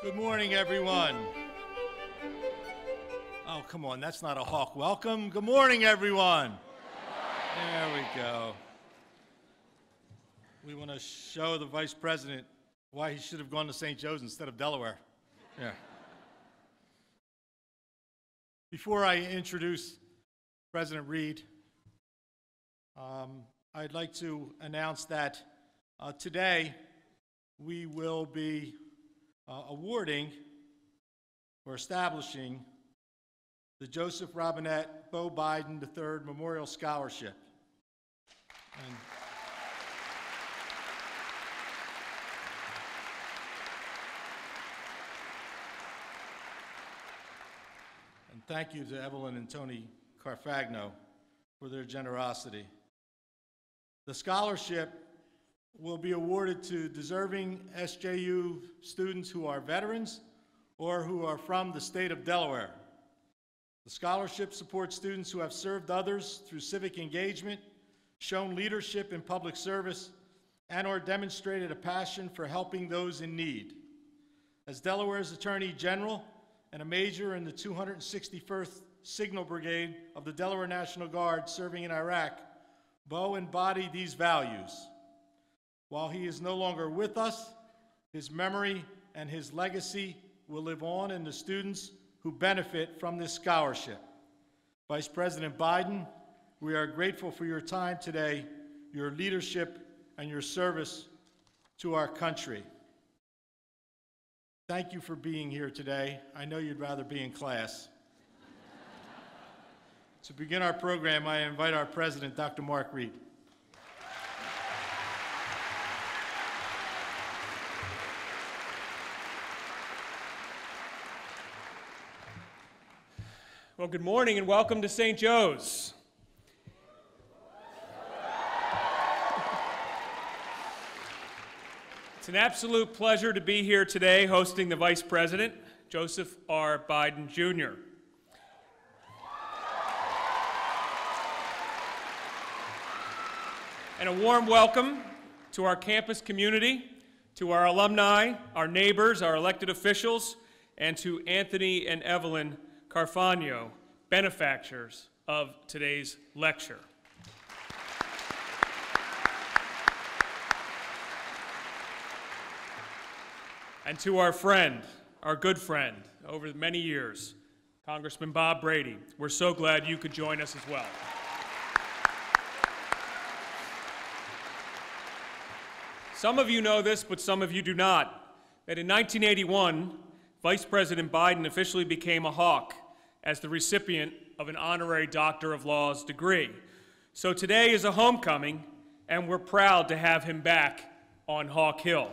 Good morning, everyone. Oh, come on, that's not a hawk welcome. Good morning, everyone. There we go. We want to show the Vice President why he should have gone to St. Joe's instead of Delaware. Yeah. Before I introduce President Reed, I'd like to announce that today we will be awarding or establishing the Joseph Robinette Bo Biden III Memorial Scholarship. And thank you to Evelyn and Tony Carfagno for their generosity. The scholarship will be awarded to deserving SJU students who are veterans or who are from the state of Delaware. The scholarship supports students who have served others through civic engagement, shown leadership in public service, and/or demonstrated a passion for helping those in need. As Delaware's Attorney General and a major in the 261st Signal Brigade of the Delaware National Guard serving in Iraq, Bo embodied these values. While he is no longer with us, his memory and his legacy will live on in the students who benefit from this scholarship. Vice President Biden, we are grateful for your time today, your leadership, and your service to our country. Thank you for being here today. I know you'd rather be in class. To begin our program, I invite our President, Dr. Mark Reed. Well, good morning and welcome to St. Joe's. It's an absolute pleasure to be here today hosting the Vice President, Joseph R. Biden, Jr. And a warm welcome to our campus community, to our alumni, our neighbors, our elected officials, and to Anthony and Evelyn Carfagno, benefactors of today's lecture. And to our friend, our good friend, over many years, Congressman Bob Brady. We're so glad you could join us as well. Some of you know this, but some of you do not, that in 1981, Vice President Biden officially became a hawk as the recipient of an honorary Doctor of Laws degree. So today is a homecoming, and we're proud to have him back on Hawk Hill.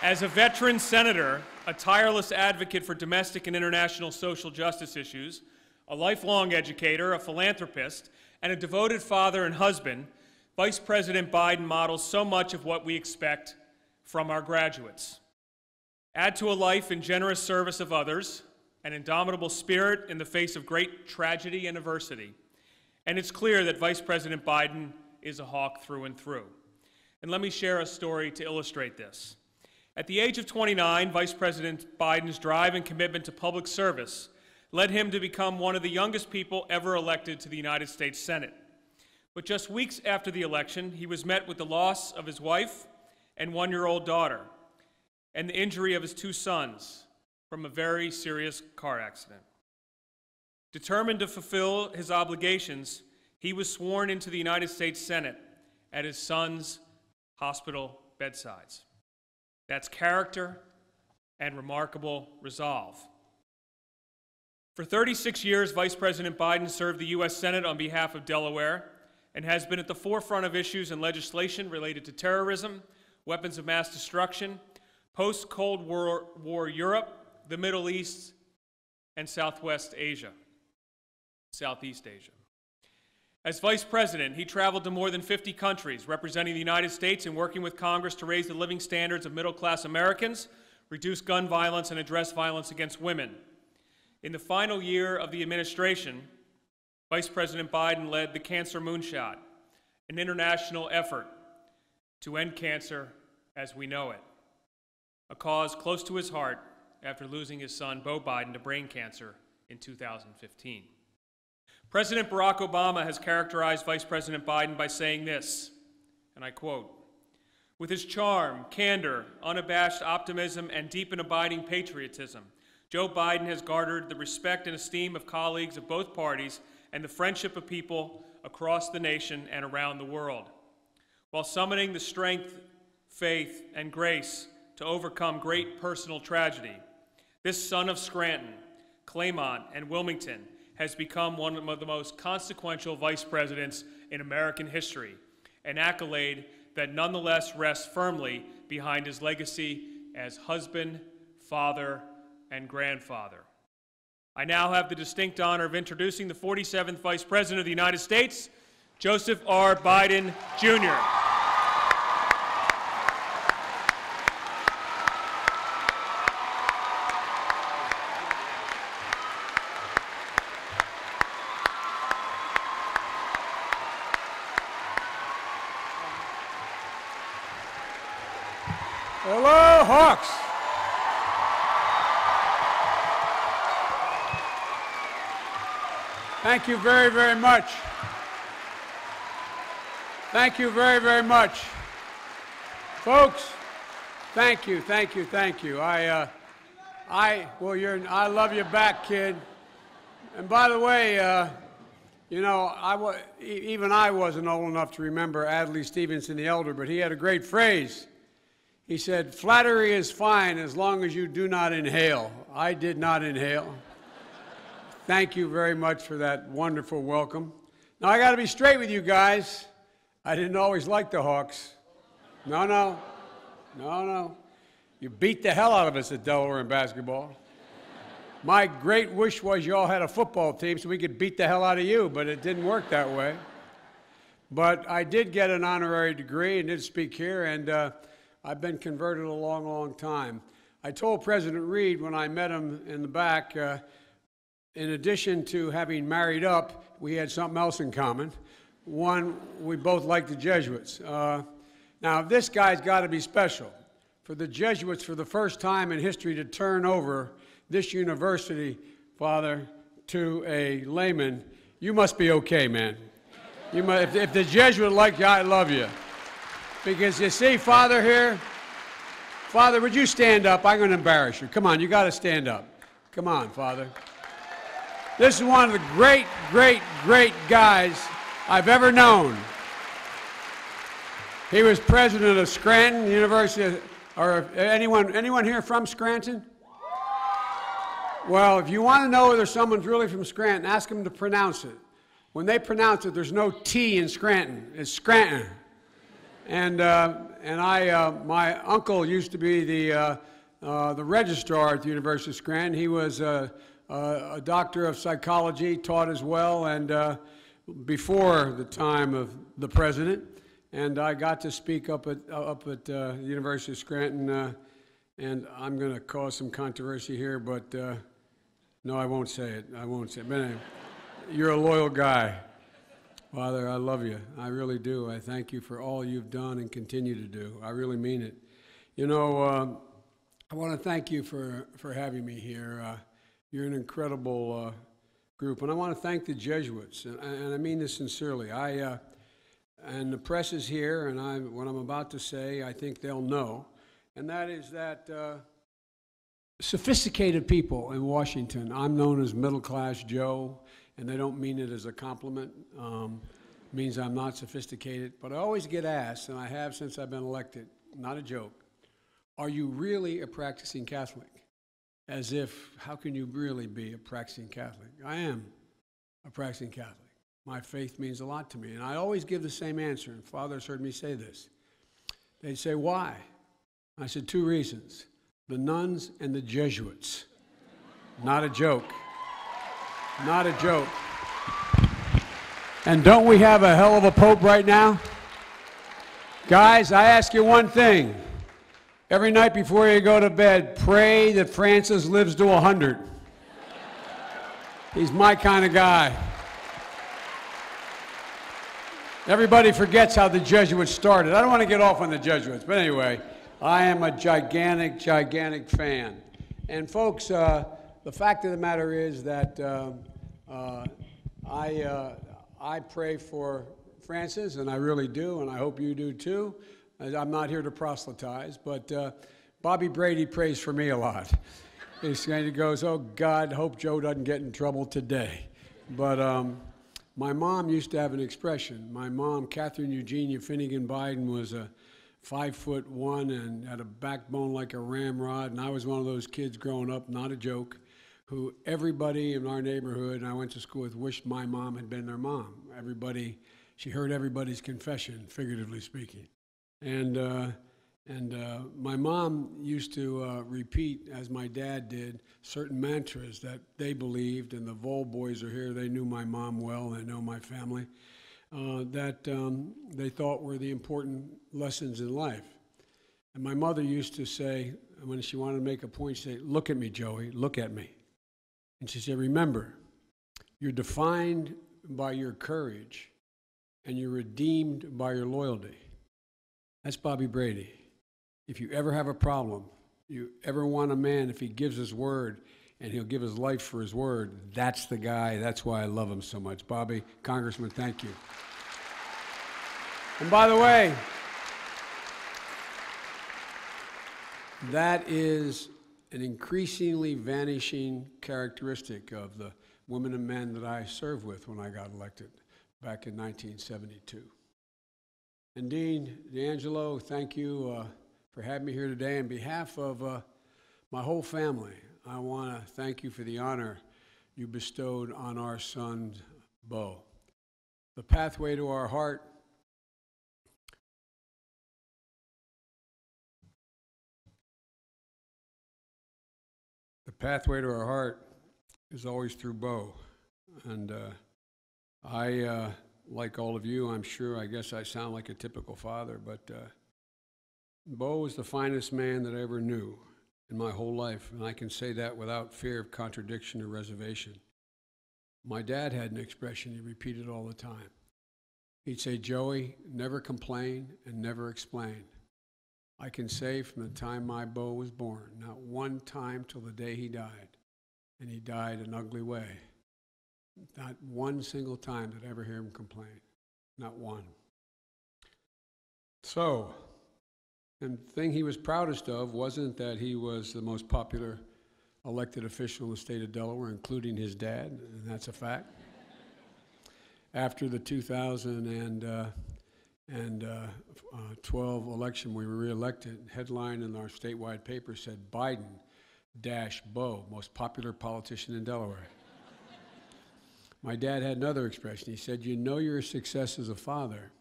As a veteran senator, a tireless advocate for domestic and international social justice issues, a lifelong educator, a philanthropist, and a devoted father and husband, Vice President Biden models so much of what we expect from our graduates. Add to a life in generous service of others, an indomitable spirit in the face of great tragedy and adversity, and it's clear that Vice President Biden is a hawk through and through. And let me share a story to illustrate this. At the age of 29, Vice President Biden's drive and commitment to public service led him to become one of the youngest people ever elected to the United States Senate. But just weeks after the election, he was met with the loss of his wife and one-year-old daughter and the injury of his two sons from a very serious car accident. Determined to fulfill his obligations, he was sworn into the United States Senate at his son's hospital bedsides. That's character and remarkable resolve. For 36 years, Vice President Biden served the U.S. Senate on behalf of Delaware and has been at the forefront of issues and legislation related to terrorism, weapons of mass destruction, post-Cold War Europe, the Middle East, and Southeast Asia. As Vice President, he traveled to more than 50 countries, representing the United States and working with Congress to raise the living standards of middle-class Americans, reduce gun violence, and address violence against women. In the final year of the administration, Vice President Biden led the Cancer Moonshot, an international effort to end cancer as we know it, a cause close to his heart after losing his son, Beau Biden, to brain cancer in 2015. President Barack Obama has characterized Vice President Biden by saying this, and I quote, "With his charm, candor, unabashed optimism, and deep and abiding patriotism, Joe Biden has garnered the respect and esteem of colleagues of both parties and the friendship of people across the nation and around the world, while summoning the strength, faith, and grace to overcome great personal tragedy. This son of Scranton, Claymont, and Wilmington has become one of the most consequential vice presidents in American history, an accolade that nonetheless rests firmly behind his legacy as husband, father, and grandfather." I now have the distinct honor of introducing the 47th Vice President of the United States, Joseph R. Biden, Jr. Hello, Hawks. Thank you very, very much. Thank you very, very much. Folks, thank you, thank you, thank you. I love you back, kid. And by the way, you know, even I wasn't old enough to remember Adlai Stevenson the Elder, but he had a great phrase. He said, "Flattery is fine as long as you do not inhale." I did not inhale. Thank you very much for that wonderful welcome. Now, I got to be straight with you guys. I didn't always like the Hawks. No. You beat the hell out of us at Delaware in basketball. My great wish was you all had a football team so we could beat the hell out of you, but it didn't work that way. But I did get an honorary degree and did speak here, and I've been converted a long, long time. I told President Reed when I met him in the back, in addition to having married up, we had something else in common. One, we both liked the Jesuits. Now, this guy's got to be special. For the Jesuits, for the first time in history, to turn over this university, Father, to a layman, you must be okay, man. You must, if the Jesuit like you, I love you. Because you see, Father here, Father, would you stand up? I'm going to embarrass you. Come on, you got to stand up. Come on, Father. This is one of the great, great, great guys I've ever known. He was president of Scranton University, or anyone here from Scranton? Well, if you want to know whether someone's really from Scranton, ask them to pronounce it. When they pronounce it, there's no T in Scranton. It's Scranton. And my uncle used to be the registrar at the University of Scranton. He was a doctor of psychology, taught as well, and before the time of the president. And I got to speak up at the University of Scranton, and I'm going to cause some controversy here, but no, I won't say it. I won't say it. But anyway, you're a loyal guy. Father, I love you. I really do. I thank you for all you've done and continue to do. I really mean it. You know, I want to thank you for having me here. You're an incredible group. And I want to thank the Jesuits, and I mean this sincerely. And the press is here, and what I'm about to say, I think they'll know. And that is that sophisticated people in Washington, I'm known as middle-class Joe, and they don't mean it as a compliment. It means I'm not sophisticated. But I always get asked, and I have since I've been elected, not a joke, are you really a practicing Catholic? As if, how can you really be a practicing Catholic? I am a practicing Catholic. My faith means a lot to me. And I always give the same answer, and fathers heard me say this. They'd say, why? I said, 2 reasons. The nuns and the Jesuits. Not a joke. Not a joke. And don't we have a hell of a pope right now? Guys, I ask you one thing. Every night before you go to bed, pray that Francis lives to 100. He's my kind of guy. Everybody forgets how the Jesuits started. I don't want to get off on the Jesuits, but anyway, I am a gigantic, gigantic fan. And folks, the fact of the matter is that I pray for Francis, and I really do, and I hope you do too. I'm not here to proselytize, but Bobby Brady prays for me a lot. He goes, oh God, hope Joe doesn't get in trouble today. But my mom used to have an expression. My mom, Catherine Eugenia Finnegan Biden, was a 5'1" and had a backbone like a ramrod, and I was one of those kids growing up, not a joke, who everybody in our neighborhood, and I went to school with, wished my mom had been their mom. Everybody, she heard everybody's confession, figuratively speaking. And my mom used to repeat, as my dad did, certain mantras that they believed, and the Vol boys are here, they knew my mom well, they know my family, that they thought were the important lessons in life. And my mother used to say, when she wanted to make a point, she'd say, look at me, Joey, look at me. And she said, remember, you're defined by your courage, and you're redeemed by your loyalty. That's Bobby Brady. If you ever have a problem, you ever want a man, if he gives his word, and he'll give his life for his word, that's the guy. That's why I love him so much. Bobby, Congressman, thank you. And by the way, that is an increasingly vanishing characteristic of the women and men that I served with when I got elected back in 1972. And Dean D'Angelo, thank you for having me here today. On behalf of my whole family, I want to thank you for the honor you bestowed on our son, Beau. The pathway to our heart is always through Beau. And I, like all of you, I'm sure, I guess I sound like a typical father, but Beau was the finest man that I ever knew in my whole life, and I can say that without fear of contradiction or reservation. My dad had an expression he repeated all the time. He'd say, Joey, never complain and never explain. I can say from the time my Beau was born, not one time till the day he died, and he died an ugly way. Not one single time did I ever hear him complain. Not one. So, and the thing he was proudest of wasn't that he was the most popular elected official in the state of Delaware, including his dad, and that's a fact. After the 2012 election, we were reelected. Headline in our statewide paper said, Biden-Beau, most popular politician in Delaware. My dad had another expression. He said, you know you're a success as a father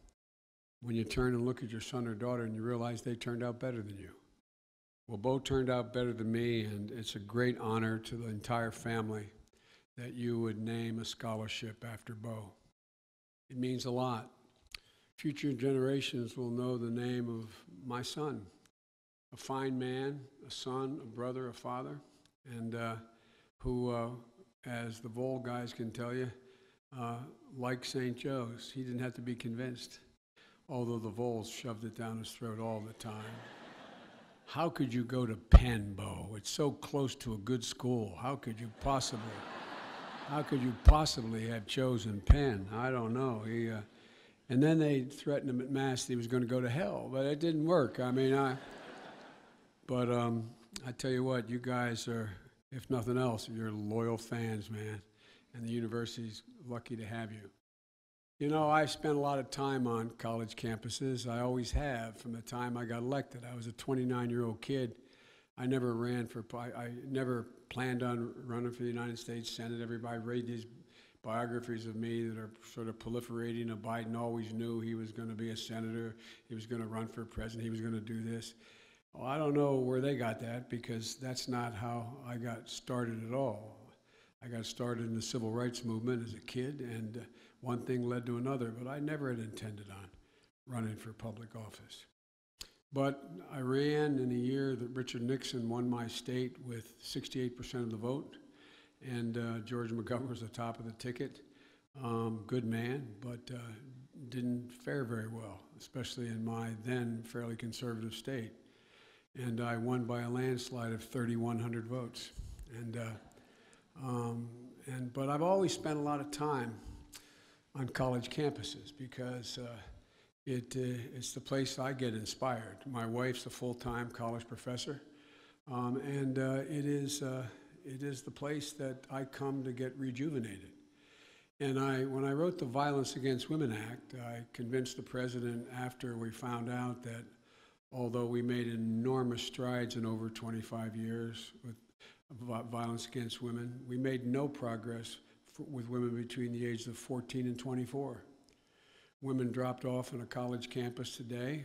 when you turn and look at your son or daughter and you realize they turned out better than you. Well, Beau turned out better than me, and it's a great honor to the entire family that you would name a scholarship after Beau. It means a lot. Future generations will know the name of my son, a fine man, a son, a brother, a father, and who, as the Vol guys can tell you, like St. Joe's, he didn't have to be convinced, although the Vols shoved it down his throat all the time. How could you go to Penn, Beau? It's so close to a good school. How could you possibly have chosen Penn? I don't know. And then they threatened him at Mass that he was going to go to hell, but it didn't work. I mean, I tell you what, you guys are, if nothing else, you're loyal fans, man, and the university's lucky to have you. You know, I spent a lot of time on college campuses. I always have from the time I got elected. I was a 29-year-old kid. I never never planned on running for the United States Senate. Everybody read these biographies of me that are sort of proliferating. Biden always knew he was going to be a senator. He was going to run for president. He was going to do this. Well, I don't know where they got that, because that's not how I got started at all. I got started in the civil rights movement as a kid, and one thing led to another, but I never had intended on running for public office. But I ran in a year that Richard Nixon won my state with 68% of the vote, and George McGovern was the top of the ticket. Good man, but didn't fare very well, especially in my then fairly conservative state. And I won by a landslide of 3,100 votes. But I've always spent a lot of time on college campuses because it's the place I get inspired. My wife's a full-time college professor, and it is the place that I come to get rejuvenated. And when I wrote the Violence Against Women Act, I convinced the president after we found out that although we made enormous strides in over 25 years with violence against women, we made no progress with women between the ages of 14 and 24. Women dropped off on a college campus today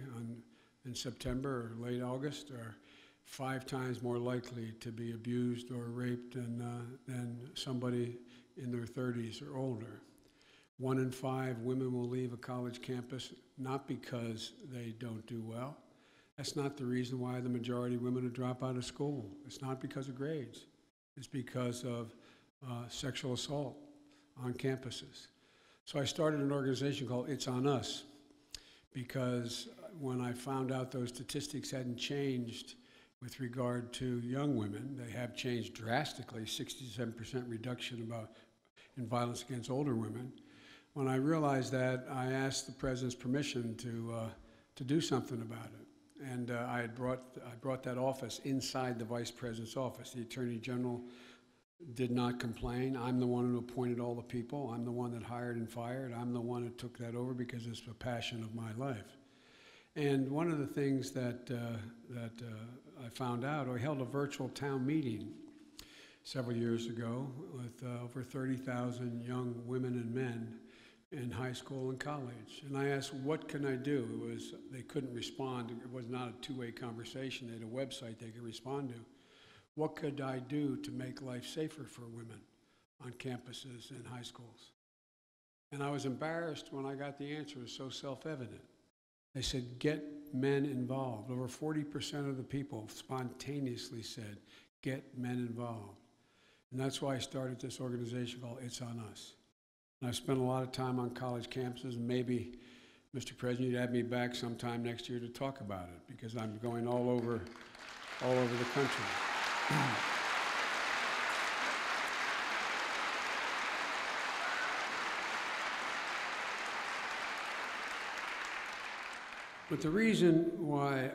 in September or late August are 5 times more likely to be abused or raped than somebody in their 30s or older. 1 in 5 women will leave a college campus not because they don't do well. That's not the reason why the majority of women drop out of school. It's not because of grades. It's because of sexual assault on campuses. So I started an organization called It's On Us, because when I found out those statistics hadn't changed with regard to young women, they have changed drastically, 67% reduction in violence against older women. When I realized that, I asked the president's permission to do something about it. And I brought that office inside the vice president's office. The attorney general did not complain. I'm the one who appointed all the people. I'm the one that hired and fired. I'm the one who took that over because it's a passion of my life. And one of the things that I found out, I held a virtual town meeting several years ago with over 30,000 young women and men in high school and college. And I asked, what can I do? They couldn't respond. It was not a two-way conversation. They had a website they could respond to. What could I do to make life safer for women on campuses and high schools? And I was embarrassed when I got the answer. It was so self-evident. They said, get men involved. Over 40% of the people spontaneously said, get men involved. And that's why I started this organization called It's On Us. And I've spent a lot of time on college campuses, and maybe, Mr. President, you'd have me back sometime next year to talk about it, because I'm going all over the country. But the reason why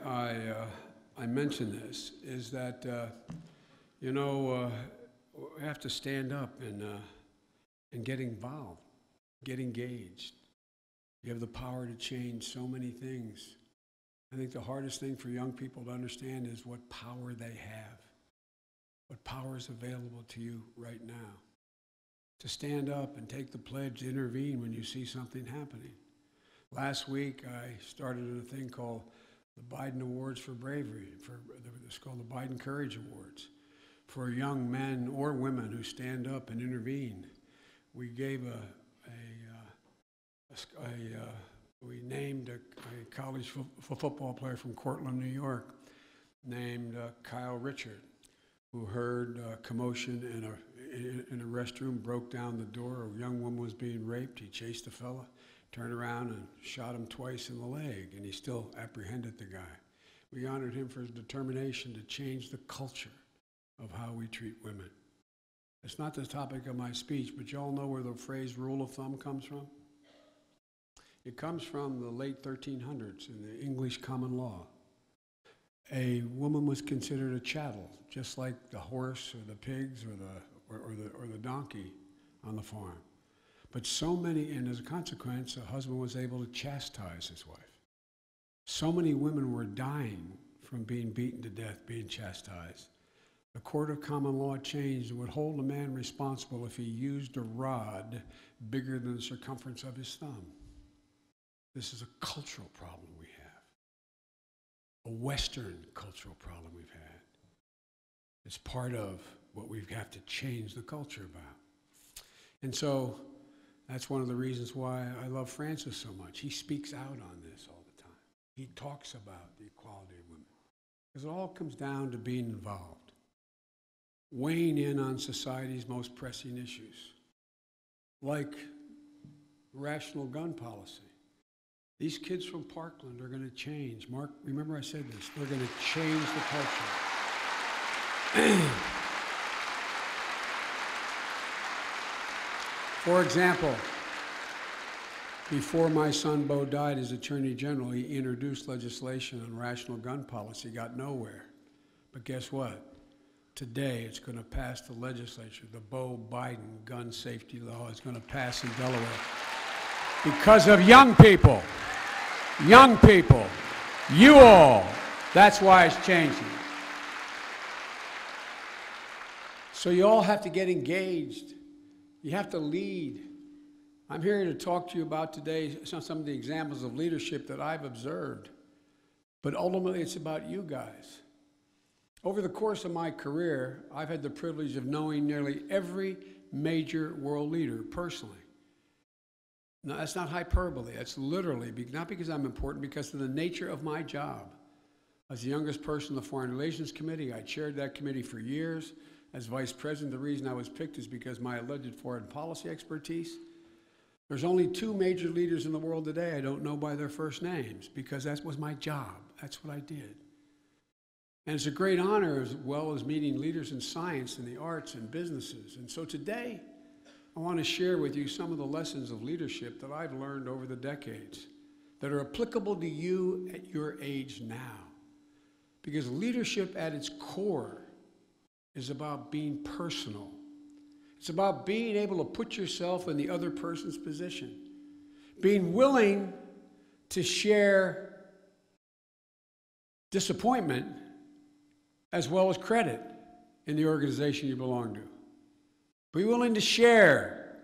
I mention this is that, we have to stand up and get involved, get engaged. You have the power to change so many things. I think the hardest thing for young people to understand is what power they have, what power is available to you right now. To stand up and take the pledge to intervene when you see something happening. Last week, I started a thing called the Biden Awards for Bravery. It's called the Biden Courage Awards for young men or women who stand up and intervene. We gave we named a college football player from Cortland, New York, named Kyle Richard, who heard commotion in a restroom, broke down the door. A young woman was being raped. He chased the fella, turned around and shot him twice in the leg, and he still apprehended the guy. We honored him for his determination to change the culture of how we treat women. It's not the topic of my speech, but you all know where the phrase rule of thumb comes from? It comes from the late 1300s in the English common law. A woman was considered a chattel, just like the horse or the pigs or the donkey on the farm. But so many, and as a consequence, a husband was able to chastise his wife. So many women were dying from being beaten to death, being chastised. The court of common law changed and would hold a man responsible if he used a rod bigger than the circumference of his thumb. This is a cultural problem we have, a Western cultural problem we've had. It's part of what we have to change the culture about. And so that's one of the reasons why I love Francis so much. He speaks out on this all the time. He talks about the equality of women. Because it all comes down to being involved. Weighing in on society's most pressing issues, like rational gun policy. These kids from Parkland are going to change. Mark, remember I said this. They're going to change the culture. For example, before my son Bo died as Attorney General, he introduced legislation on rational gun policy, got nowhere. But guess what? Today it's going to pass the legislature. The Bo Biden gun safety law is going to pass in Delaware. Because of young people. Young people. You all. That's why it's changing. So you all have to get engaged. You have to lead. I'm here to talk to you about today some of the examples of leadership that I've observed. But ultimately, it's about you guys. Over the course of my career, I've had the privilege of knowing nearly every major world leader personally. No, that's not hyperbole. That's literally, not because I'm important, because of the nature of my job. As the youngest person in the Foreign Relations Committee, I chaired that committee for years. As vice president, the reason I was picked is because my alleged foreign policy expertise. There's only 2 major leaders in the world today I don't know by their first names, because that was my job. That's what I did. And it's a great honor, as well as meeting leaders in science and the arts and businesses. And so today, I want to share with you some of the lessons of leadership that I've learned over the decades that are applicable to you at your age now. Because leadership at its core is about being personal. It's about being able to put yourself in the other person's position. Being willing to share disappointment as well as credit in the organization you belong to. Be willing to share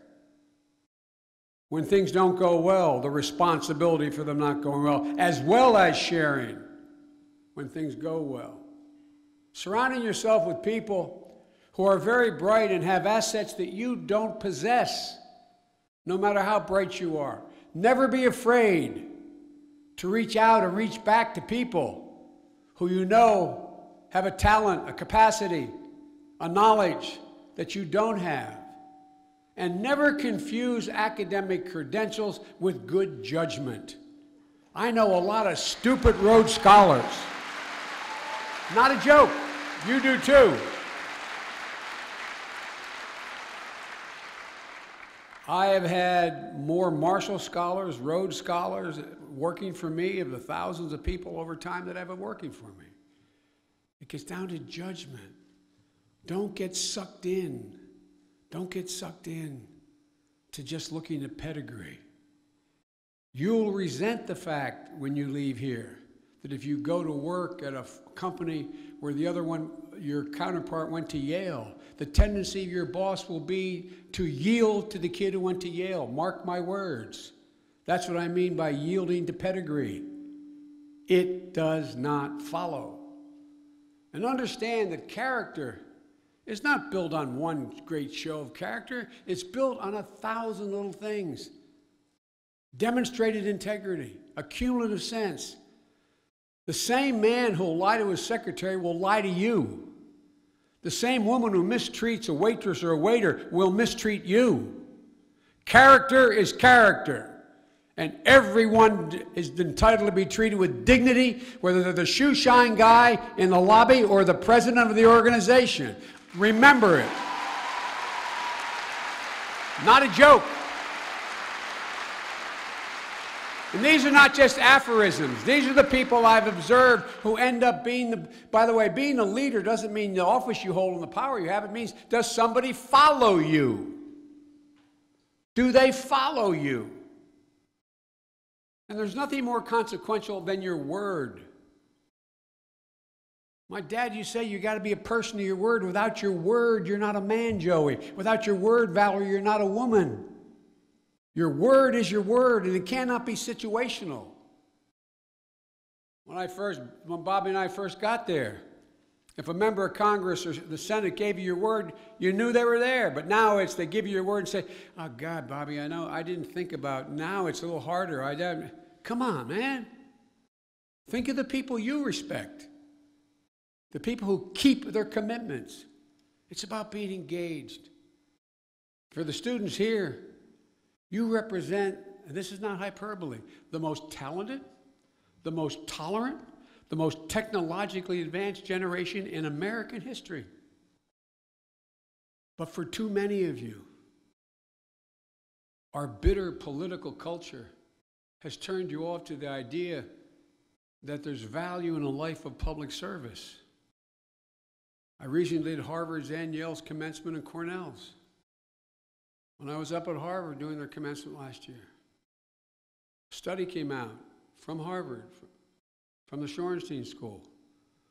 when things don't go well, the responsibility for them not going well as sharing when things go well. Surrounding yourself with people who are very bright and have assets that you don't possess, no matter how bright you are. Never be afraid to reach out and reach back to people who you know have a talent, a capacity, a knowledge that you don't have. And never confuse academic credentials with good judgment. I know a lot of stupid Rhodes Scholars. Not a joke. You do too. I have had more Marshall Scholars, Rhodes Scholars working for me of the thousands of people over time that have been working for me. It gets down to judgment. Don't get sucked in. Don't get sucked in to just looking at pedigree. You'll resent the fact when you leave here that if you go to work at a company where the other one, your counterpart, went to Yale, the tendency of your boss will be to yield to the kid who went to Yale. Mark my words. That's what I mean by yielding to pedigree. It does not follow. And understand that character is not built on one great show of character. It's built on 1,000 little things. Demonstrated integrity, a cumulative sense. The same man who'll lie to his secretary will lie to you. The same woman who mistreats a waitress or a waiter will mistreat you. Character is character. And everyone is entitled to be treated with dignity, whether they're the shoe shine guy in the lobby or the president of the organization. Remember it. Not a joke. And these are not just aphorisms. These are the people I've observed who end up being the, by the way, being a leader doesn't mean the office you hold and the power you have. It means, does somebody follow you? Do they follow you? And there's nothing more consequential than your word. My dad used to say, you got to be a person of your word. Without your word, you're not a man, Joey. Without your word, Valerie, you're not a woman. Your word is your word, and it cannot be situational. When Bobby and I first got there, if a member of Congress or the Senate gave you your word, you knew they were there. But now it's they give you your word and say, oh, God, Bobby, I know, I didn't think about, now it's a little harder. Come on, man. Think of the people you respect. The people who keep their commitments. It's about being engaged. For the students here, you represent and this is not hyperbole, the most talented, the most tolerant, the most technologically advanced generation in American history. But for too many of you, our bitter political culture has turned you off to the idea that there's value in a life of public service. I recently did Harvard's and Yale's commencement and Cornell's. When I was up at Harvard doing their commencement last year, a study came out from Harvard, from the Shorenstein School.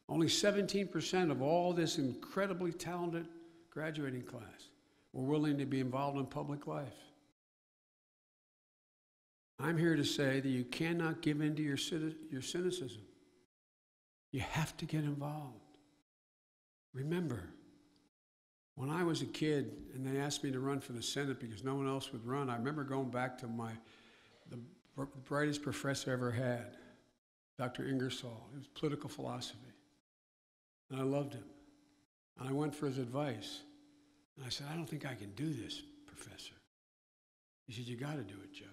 Only 17% of all this incredibly talented graduating class were willing to be involved in public life. I'm here to say that you cannot give in to your cynicism. You have to get involved. Remember, when I was a kid and they asked me to run for the Senate because no one else would run, I remember going back to the brightest professor I ever had, Dr. Ingersoll. It was political philosophy. And I loved him. And I went for his advice. And I said, I don't think I can do this, Professor. He said, you got to do it, Joe.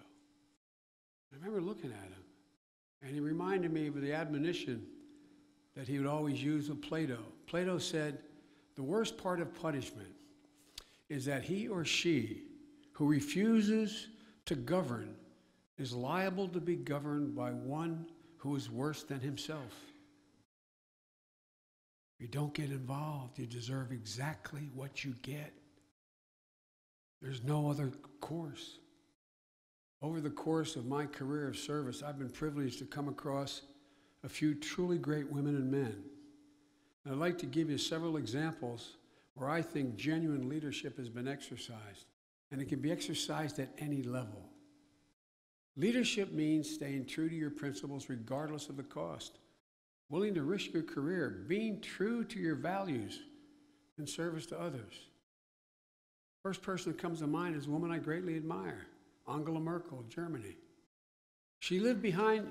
I remember looking at him, and he reminded me of the admonition that he would always use of Plato. Plato said, the worst part of punishment is that he or she who refuses to govern is liable to be governed by one who is worse than himself. If you don't get involved, you deserve exactly what you get. There's no other course. Over the course of my career of service, I've been privileged to come across a few truly great women and men. And I'd like to give you several examples where I think genuine leadership has been exercised, and it can be exercised at any level. Leadership means staying true to your principles regardless of the cost, willing to risk your career, being true to your values in service to others. First person that comes to mind is a woman I greatly admire, Angela Merkel of Germany. She lived behind,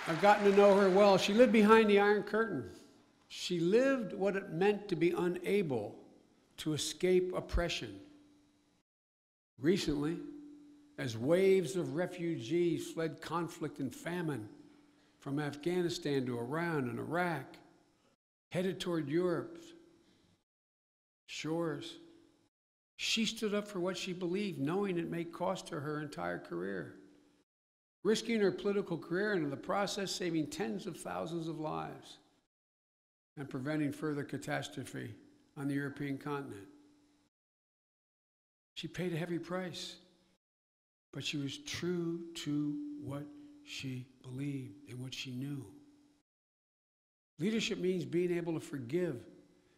I've gotten to know her well. She lived behind the Iron Curtain. She lived what it meant to be unable to escape oppression. Recently, as waves of refugees fled conflict and famine from Afghanistan to Iran and Iraq, headed toward Europe's shores, she stood up for what she believed, knowing it may cost her entire career, risking her political career and in the process saving tens of thousands of lives and preventing further catastrophe on the European continent. She paid a heavy price, but she was true to what she believed and what she knew. Leadership means being able to forgive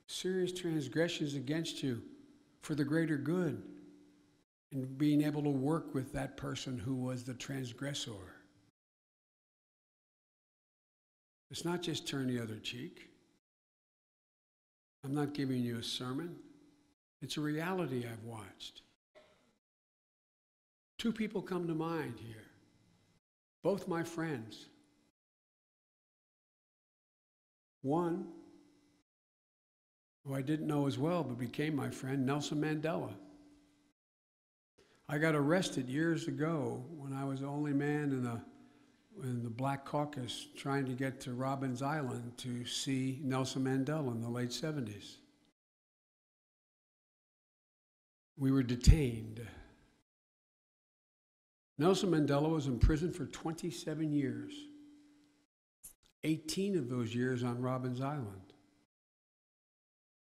serious transgressions against you for the greater good, and being able to work with that person who was the transgressor. It's not just turn the other cheek. I'm not giving you a sermon. It's a reality I've watched. Two people come to mind here, both my friends. One, who I didn't know as well but became my friend, Nelson Mandela. I got arrested years ago when I was the only man in the Black Caucus trying to get to Robbins Island to see Nelson Mandela in the late 70s. We were detained. Nelson Mandela was in prison for 27 years, 18 of those years on Robbins Island,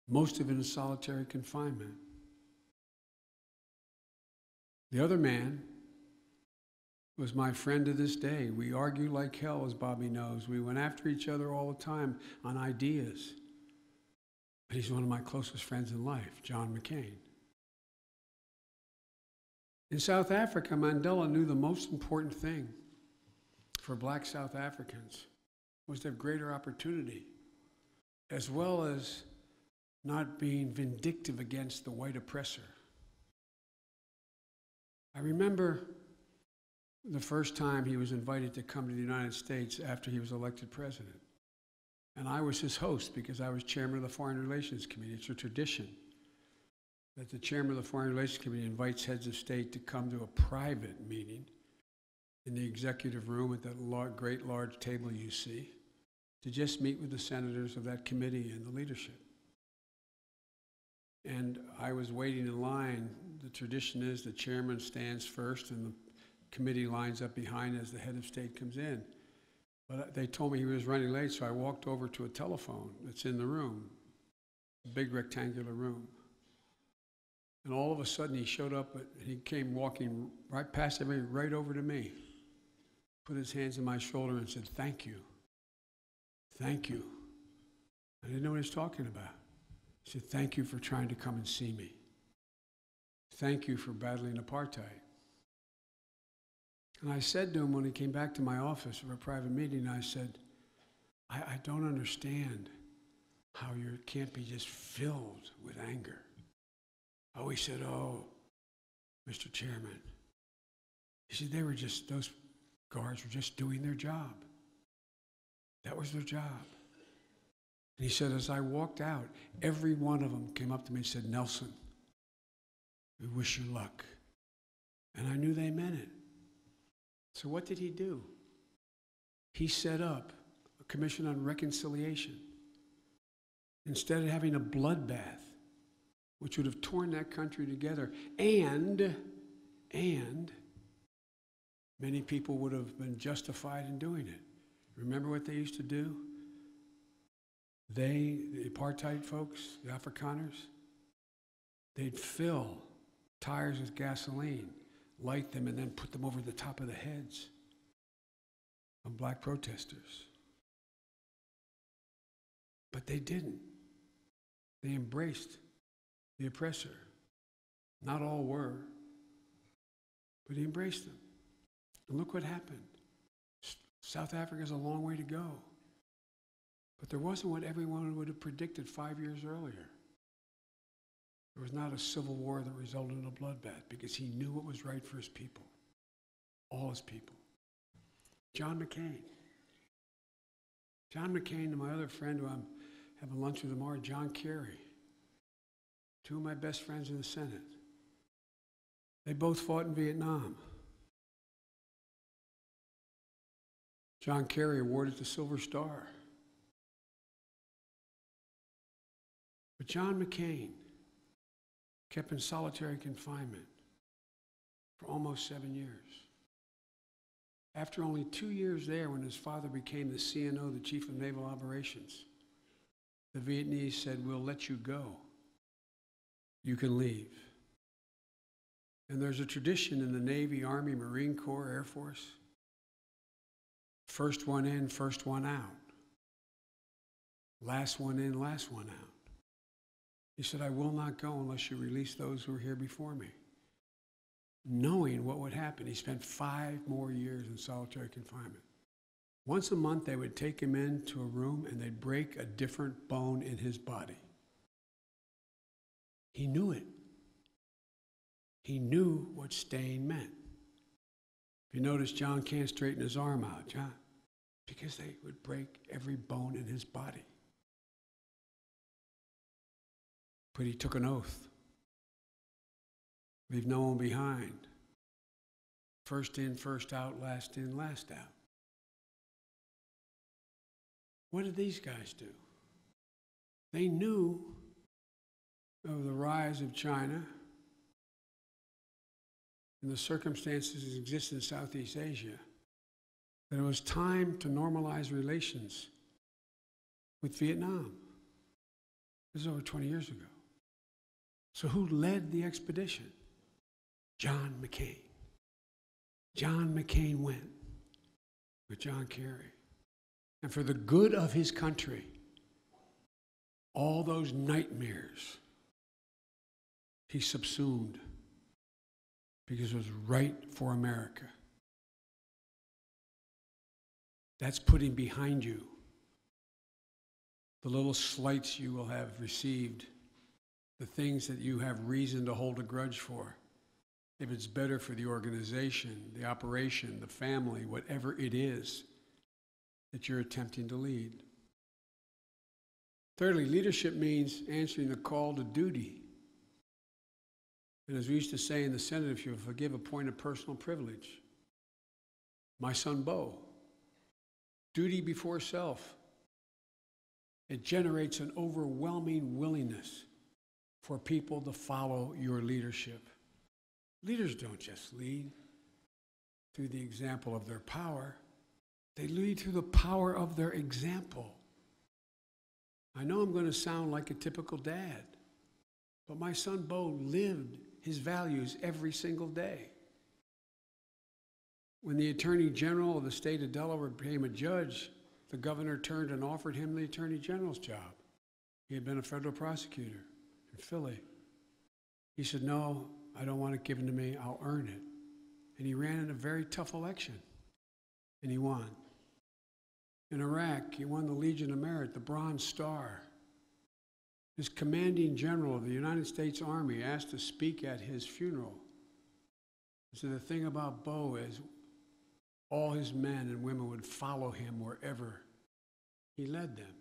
most of it in solitary confinement. The other man was my friend to this day. We argued like hell, as Bobby knows. We went after each other all the time on ideas. But he's one of my closest friends in life, John McCain. In South Africa, Mandela knew the most important thing for black South Africans was to have greater opportunity, as well as not being vindictive against the white oppressor. I remember the first time he was invited to come to the United States after he was elected president. And I was his host because I was chairman of the Foreign Relations Committee. It's a tradition that the chairman of the Foreign Relations Committee invites heads of state to come to a private meeting in the executive room at that great large table you see, to just meet with the senators of that committee and the leadership. And I was waiting in line. The tradition is the chairman stands first and the committee lines up behind as the head of state comes in. But they told me he was running late, so I walked over to a telephone that's in the room, a big rectangular room. And all of a sudden he showed up, he came walking right past everybody, right over to me, put his hands on my shoulder and said, "Thank you. Thank you." I didn't know what he was talking about. He said, "Thank you for trying to come and see me. Thank you for battling apartheid." And I said to him when he came back to my office for a private meeting, I said, I don't understand how you can't be just filled with anger. Oh, he said, "Oh, Mr. Chairman." He said, those guards were just doing their job. That was their job. And he said, as I walked out, every one of them came up to me and said, "Nelson, we wish you luck." And I knew they meant it. So what did he do? He set up a commission on reconciliation. Instead of having a bloodbath, which would have torn that country together, and many people would have been justified in doing it. Remember what they used to do? The apartheid folks, the Afrikaners, they'd fill tires with gasoline, light them, and then put them over the top of the heads of black protesters. But they didn't. They embraced the oppressor. Not all were, but he embraced them. And look what happened. South Africa has a long way to go. But there wasn't what everyone would have predicted 5 years earlier. There was not a civil war that resulted in a bloodbath because he knew what was right for his people, all his people. John McCain. John McCain and my other friend who I'm having lunch with tomorrow, John Kerry, two of my best friends in the Senate. They both fought in Vietnam. John Kerry awarded the Silver Star. But John McCain kept in solitary confinement for almost 7 years. After only 2 years there, when his father became the CNO, the Chief of Naval Operations, the Vietnamese said, "We'll let you go. You can leave." And there's a tradition in the Navy, Army, Marine Corps, Air Force. First one in, first one out. Last one in, last one out. He said, "I will not go unless you release those who are here before me." Knowing what would happen, he spent 5 more years in solitary confinement. Once a month, they would take him into a room and they'd break a different bone in his body. He knew it. He knew what staying meant. If you notice, John can't straighten his arm out, John, because they would break every bone in his body. But he took an oath. Leave no one behind. First in, first out, last in, last out. What did these guys do? They knew of the rise of China and the circumstances that exist in Southeast Asia, that it was time to normalize relations with Vietnam. This is over 20 years ago. So who led the expedition? John McCain. John McCain went with John Kerry. And for the good of his country, all those nightmares he subsumed because it was right for America. That's putting behind you the little slights you will have received, the things that you have reason to hold a grudge for. If it's better for the organization, the operation, the family, whatever it is that you're attempting to lead. Thirdly, leadership means answering the call to duty. And as we used to say in the Senate, if you forgive a point of personal privilege, my son Bo, duty before self. It generates an overwhelming willingness for people to follow your leadership. Leaders don't just lead through the example of their power. They lead through the power of their example. I know I'm going to sound like a typical dad, but my son Bo lived his values every single day. When the Attorney General of the state of Delaware became a judge, the governor turned and offered him the Attorney General's job. He had been a federal prosecutor in Philly. He said, "No, I don't want it given to me, I'll earn it." And he ran in a very tough election, and he won. In Iraq, he won the Legion of Merit, the Bronze Star. His commanding general of the United States Army asked to speak at his funeral. He said, "The thing about Bo is all his men and women would follow him wherever he led them."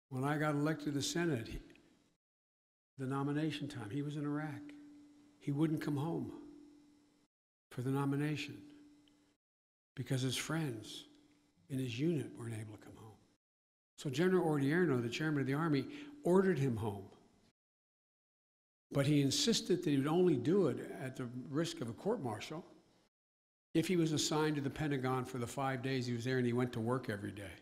When I got elected to the Senate, the nomination time, he was in Iraq. He wouldn't come home for the nomination because his friends in his unit weren't able to come home. So General Odierno, the chairman of the Army, ordered him home. But he insisted that he would only do it at the risk of a court-martial if he was assigned to the Pentagon for the 5 days he was there and he went to work every day.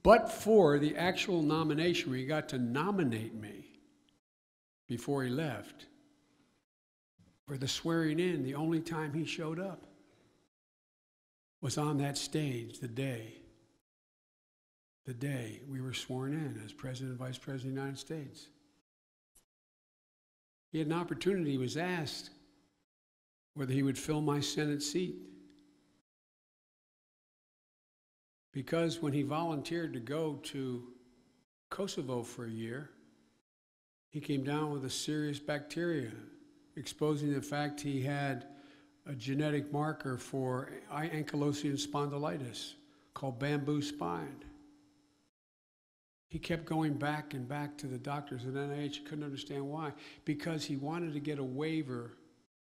But for the actual nomination where he got to nominate me before he left, for the swearing in, the only time he showed up was on that stage the day we were sworn in as President and Vice President of the United States. He had an opportunity. He was asked whether he would fill my Senate seat. Because when he volunteered to go to Kosovo for a year, he came down with a serious bacteria, exposing the fact he had a genetic marker for ankylosing spondylitis called bamboo spine. He kept going back and back to the doctors at NIH. Couldn't understand why. Because he wanted to get a waiver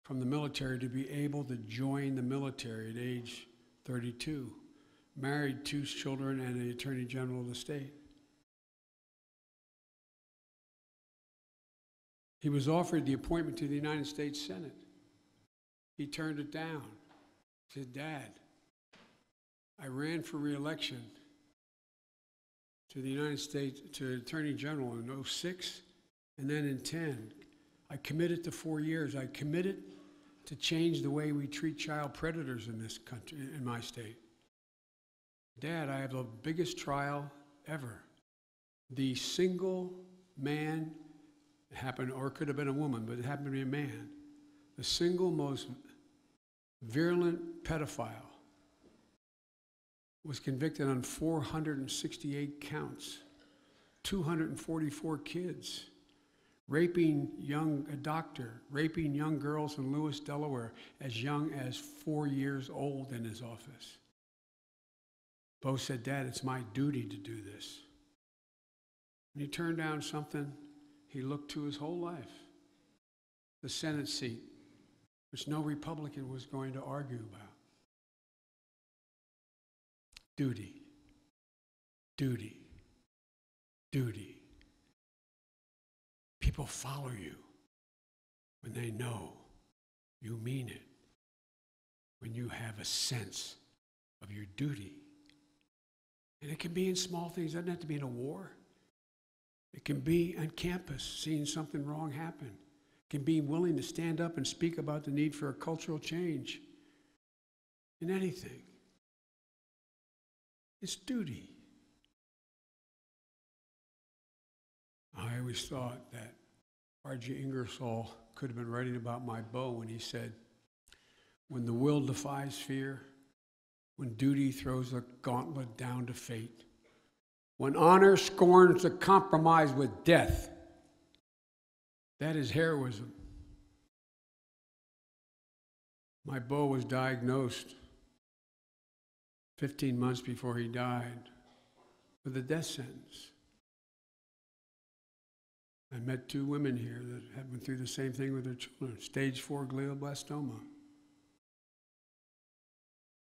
from the military to be able to join the military at age 32. Married, 2 children, and the Attorney General of the state. He was offered the appointment to the United States Senate. He turned it down. He said, "Dad, I ran for re-election to the United States, to Attorney General in 2006, and then in 2010. I committed to 4 years. I committed to change the way we treat child predators in this country, in my state. Dad, I have the biggest trial ever. The single man, it happened, or it could have been a woman, but it happened to be a man, the single most virulent pedophile was convicted on 468 counts, 244 kids, raping a doctor, raping young girls in Lewis, Delaware, as young as 4 years old in his office. Bo said, "Dad, it's my duty to do this." And he turned down something he looked to his whole life, the Senate seat, which no Republican was going to argue about. Duty, duty, duty. People follow you when they know you mean it, when you have a sense of your duty. And it can be in small things. It doesn't have to be in a war. It can be on campus, seeing something wrong happen. It can be willing to stand up and speak about the need for a cultural change in anything. It's duty. I always thought that R.G. Ingersoll could have been writing about my Bo when he said, "When the will defies fear, when duty throws a gauntlet down to fate, when honor scorns to compromise with death, that is heroism." My Bo was diagnosed 15 months before he died with a death sentence. I met 2 women here that had went through the same thing with their children, stage 4 glioblastoma.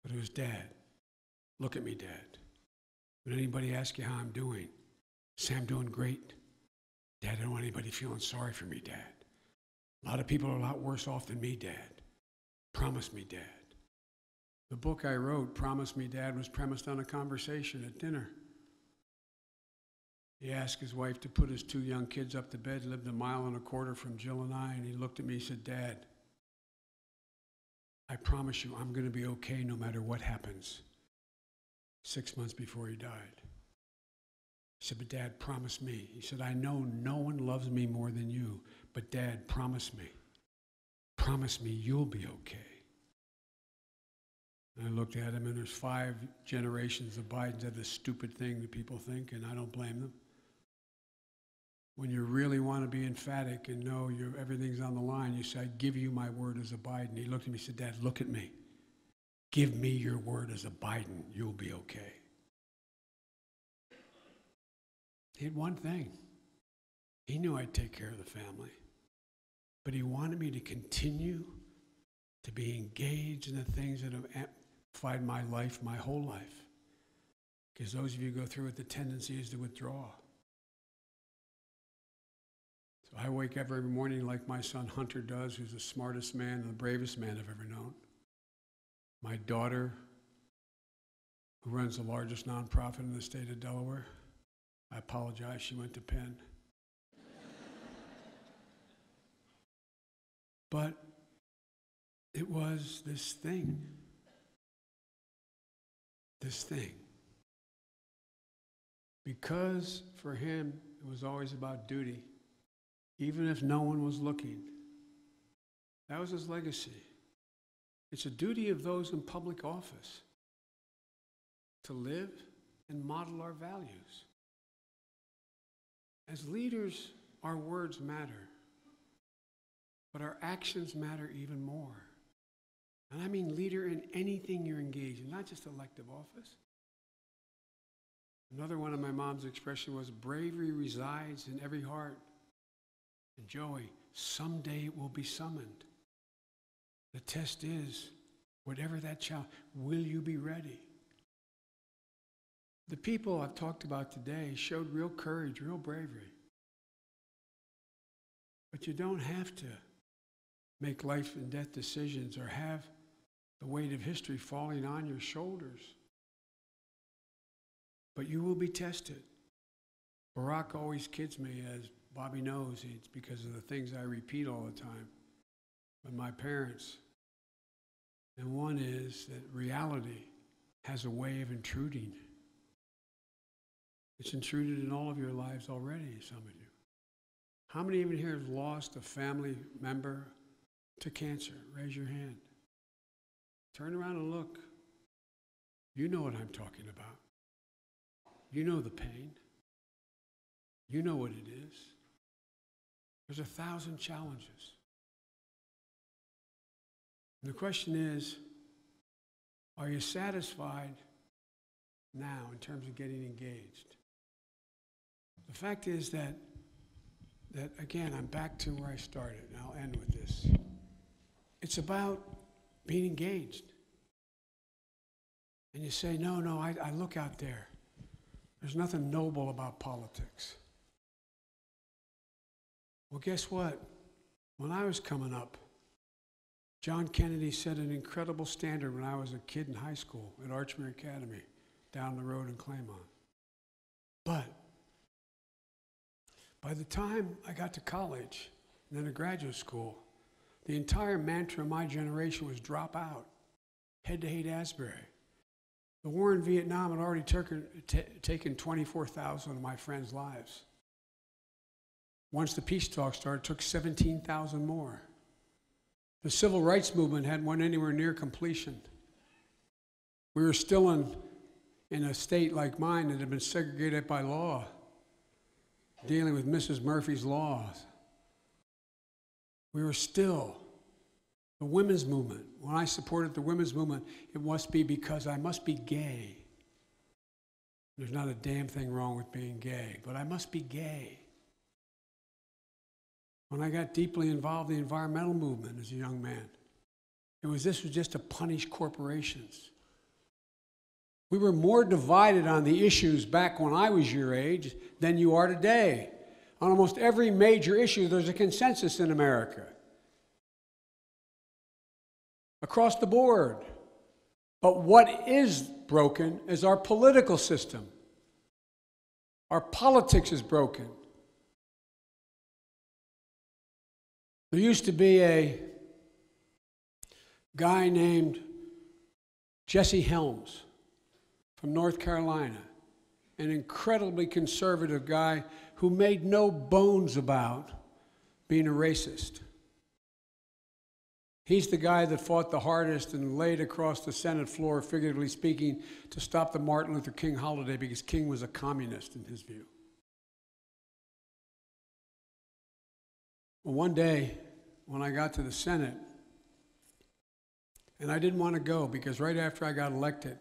But it was, Dad, look at me, Dad. When anybody asks you how I'm doing, say I'm doing great. Dad, I don't want anybody feeling sorry for me, Dad. A lot of people are a lot worse off than me, Dad. Promise me, Dad. The book I wrote, Promise Me, Dad, was premised on a conversation at dinner. He asked his wife to put his 2 young kids up to bed, lived 1.25 miles from Jill and I, and he looked at me and said, Dad, I promise you I'm going to be okay no matter what happens. 6 months before he died. He said, but Dad, promise me. He said, I know no one loves me more than you, but Dad, promise me. Promise me you'll be okay. And I looked at him, and there's 5 generations of Bidens of this stupid thing that people think, and I don't blame them. When you really want to be emphatic and know everything's on the line, you say, I give you my word as a Biden. He looked at me and said, Dad, look at me. Give me your word as a Biden. You'll be okay. He had one thing. He knew I'd take care of the family. But he wanted me to continue to be engaged in the things that have amplified my life, my whole life. Because those of you who go through it, the tendency is to withdraw. So I wake up every morning like my son Hunter does, who's the smartest man and the bravest man I've ever known. My daughter, who runs the largest nonprofit in the state of Delaware. I apologize, she went to Penn. But it was this thing. Because for him, it was always about duty, even if no one was looking. That was his legacy. It's a duty of those in public office to live and model our values. As leaders, our words matter, but our actions matter even more. And I mean leader in anything you're engaged in, not just elective office. Another one of my mom's expression was, bravery resides in every heart. And Joey, someday it will be summoned. The test is, whatever that challenge, will you be ready? The people I've talked about today showed real courage, real bravery. But you don't have to make life and death decisions or have the weight of history falling on your shoulders. But you will be tested. Barack always kids me, as Bobby knows, it's because of the things I repeat all the time with my parents. And one is that reality has a way of intruding. It's intruded in all of your lives already, some of you. How many even here have lost a family member to cancer? Raise your hand. Turn around and look. You know what I'm talking about. You know the pain. You know what it is. There's 1,000 challenges. And the question is, are you satisfied now in terms of getting engaged? The fact is that again, I'm back to where I started, and I'll end with this. It's about being engaged. And you say, no, I look out there. There's nothing noble about politics. Well, guess what? When I was coming up, John Kennedy set an incredible standard when I was a kid in high school at Archmere Academy down the road in Claymont. But by the time I got to college and then to graduate school, the entire mantra of my generation was drop out, head to Haight-Ashbury. The war in Vietnam had already taken 24,000 of my friends' lives. Once the peace talks started, it took 17,000 more. The civil rights movement hadn't went anywhere near completion. We were still in a state like mine that had been segregated by law, dealing with Mrs. Murphy's laws. We were still the women's movement. When I supported the women's movement, it must be because I must be gay. There's not a damn thing wrong with being gay, but I must be gay. when I got deeply involved in the environmental movement as a young man. This was just to punish corporations. We were more divided on the issues back when I was your age than you are today. On almost every major issue, there's a consensus in America. Across the board. But what is broken is our political system. Our politics is broken. There used to be a guy named Jesse Helms from North Carolina, an incredibly conservative guy who made no bones about being a racist. He's the guy that fought the hardest and laid across the Senate floor, figuratively speaking, to stop the Martin Luther King holiday because King was a communist in his view. Well, one day, when I got to the Senate, and I didn't want to go because right after I got elected,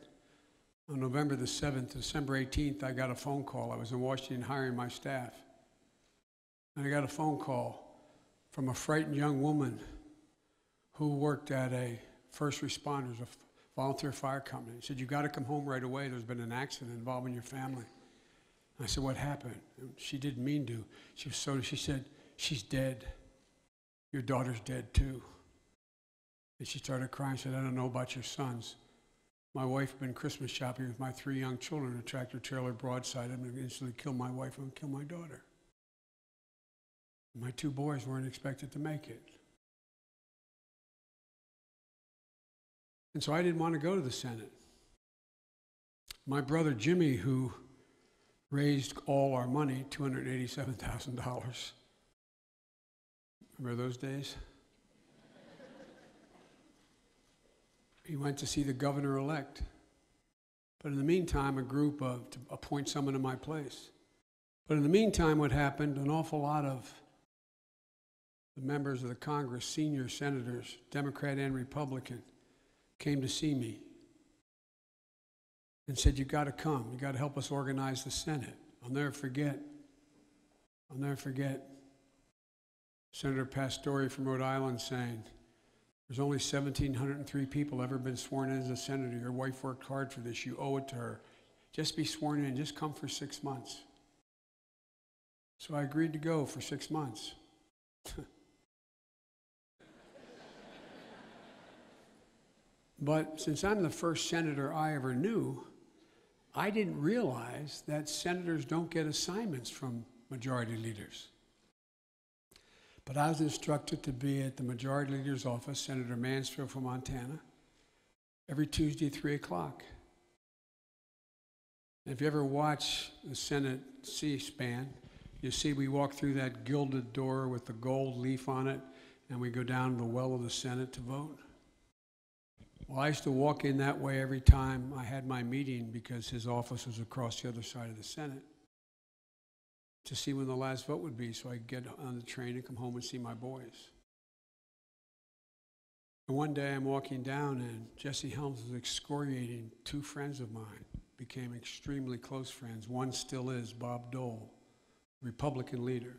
on November the 7th, December 18th, I got a phone call. I was in Washington hiring my staff. And I got a phone call from a frightened young woman who worked at a first responders, a volunteer fire company. He said, "You've got to come home right away. There's been an accident involving your family." And I said, "What happened?" And she didn't mean to. She said, "She's dead. Your daughter's dead too." And she started crying. She said, "I don't know about your sons. My wife had been Christmas shopping with my 3 young children. A tractor trailer broadsided them and instantly killed my wife and killed my daughter. My 2 boys weren't expected to make it." And so I didn't want to go to the Senate. My brother Jimmy, who raised all our money, $287,000. Remember those days? He went to see the governor-elect. But in the meantime, to appoint someone in my place. But in the meantime, what happened, an awful lot of the members of the Congress, senior senators, Democrat and Republican, came to see me and said, "You've got to come. You've got to help us organize the Senate." I'll never forget Senator Pastore from Rhode Island saying, "There's only 1,703 people ever been sworn in as a senator. Your wife worked hard for this. You owe it to her. Just be sworn in. Just come for 6 months." So I agreed to go for 6 months. But since I'm the first senator I ever knew, I didn't realize that senators don't get assignments from majority leaders. But I was instructed to be at the majority leader's office, Senator Mansfield from Montana, every Tuesday at 3 o'clock. And if you ever watch the Senate C-SPAN, you see we walk through that gilded door with the gold leaf on it, and we go down to the well of the Senate to vote. Well, I used to walk in that way every time I had my meeting because his office was across the other side of the Senate to see when the last vote would be so I could get on the train and come home and see my boys. And one day I'm walking down and Jesse Helms was excoriating 2 friends of mine, became extremely close friends. One still is, Bob Dole, Republican leader,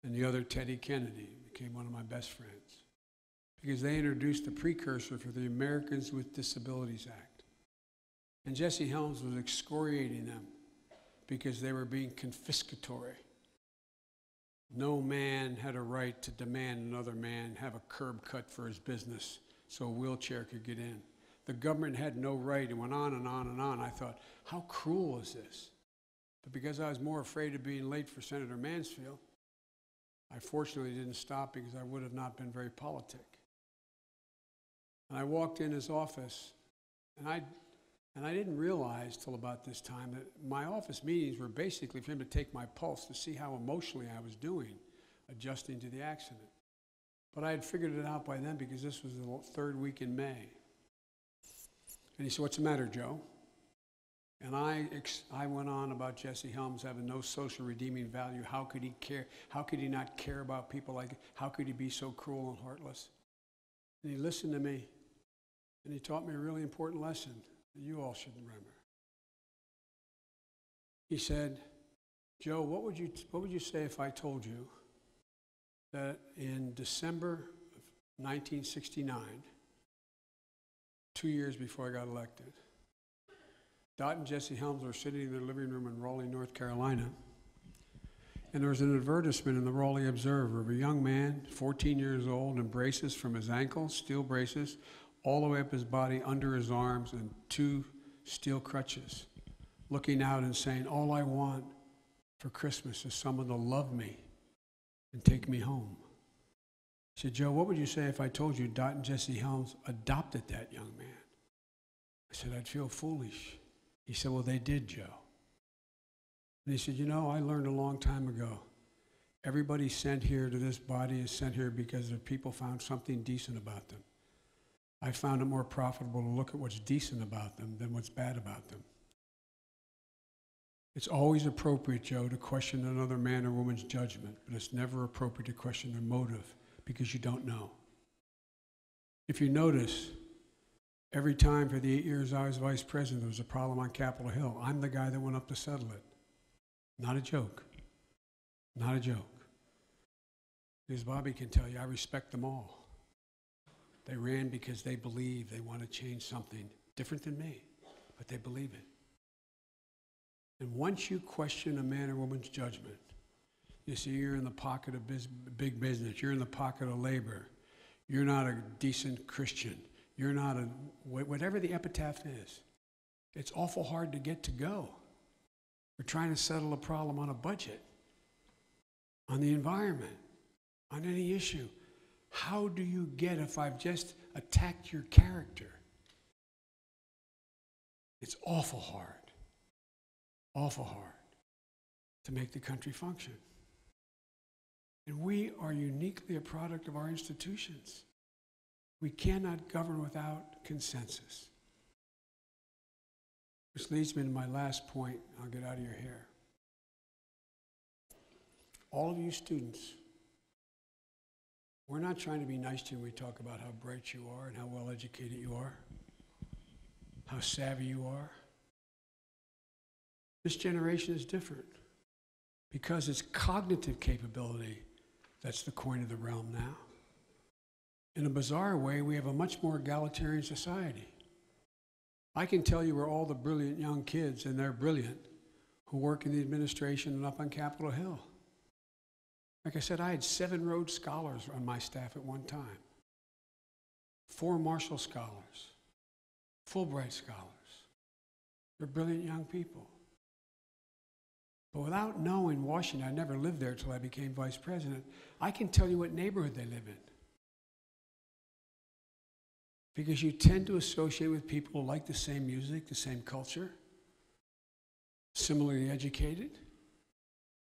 and the other, Teddy Kennedy, became one of my best friends because they introduced the precursor for the Americans with Disabilities Act. And Jesse Helms was excoriating them because they were being confiscatory. No man had a right to demand another man have a curb cut for his business so a wheelchair could get in. The government had no right, and went on and on and on. I thought, how cruel is this? But because I was more afraid of being late for Senator Mansfield, I fortunately didn't stop because I would have not been very politic. And I walked in his office, and I didn't realize till about this time that my office meetings were basically for him to take my pulse to see how emotionally I was doing, adjusting to the accident. But I had figured it out by then because this was the 3rd week in May. And he said, "What's the matter, Joe?" And I went on about Jesse Helms having no social redeeming value. How could he care? How could he not care about people like, how could he be so cruel and heartless? And he listened to me, and he taught me a really important lesson that you all should remember. He said, "Joe, what would you say if I told you that in December of 1969, 2 years before I got elected, Dot and Jesse Helms were sitting in their living room in Raleigh, North Carolina, and there was an advertisement in the Raleigh Observer of a young man, 14 years old, in braces from his ankles, steel braces, all the way up his body, under his arms, and 2 steel crutches, looking out and saying, "All I want for Christmas is someone to love me and take me home." I said, "Joe, what would you say if I told you Dot and Jesse Helms adopted that young man?" I said, "I'd feel foolish." He said, "Well, they did, Joe." And he said, "You know, I learned a long time ago, everybody sent here to this body is sent here because their people found something decent about them. I found it more profitable to look at what's decent about them than what's bad about them. It's always appropriate, Joe, to question another man or woman's judgment, but it's never appropriate to question their motive because you don't know." If you notice, every time for the 8 years I was vice president, there was a problem on Capitol Hill. I'm the guy that went up to settle it. Not a joke. Not a joke. Because Bobby can tell you, I respect them all. They ran because they believe they want to change something different than me, but they believe it. And once you question a man or woman's judgment, you see you're in the pocket of big business, you're in the pocket of labor, you're not a decent Christian, you're not a, whatever the epitaph is, it's awful hard to get to go. We're trying to settle a problem on a budget, on the environment, on any issue. How do you get if I've just attacked your character? It's awful hard to make the country function. And we are uniquely a product of our institutions. We cannot govern without consensus. Which leads me to my last point. I'll get out of your hair. All of you students, we're not trying to be nice to you when we talk about how bright you are and how well educated you are, how savvy you are. This generation is different because it's cognitive capability that's the coin of the realm now. In a bizarre way, we have a much more egalitarian society. I can tell you where all the brilliant young kids, and they're brilliant, who work in the administration and up on Capitol Hill. Like I said, I had 7 Rhodes Scholars on my staff at one time, 4 Marshall Scholars, Fulbright Scholars. They're brilliant young people. But without knowing Washington, I never lived there until I became vice president, I can tell you what neighborhood they live in. Because you tend to associate with people who like the same music, the same culture, similarly educated.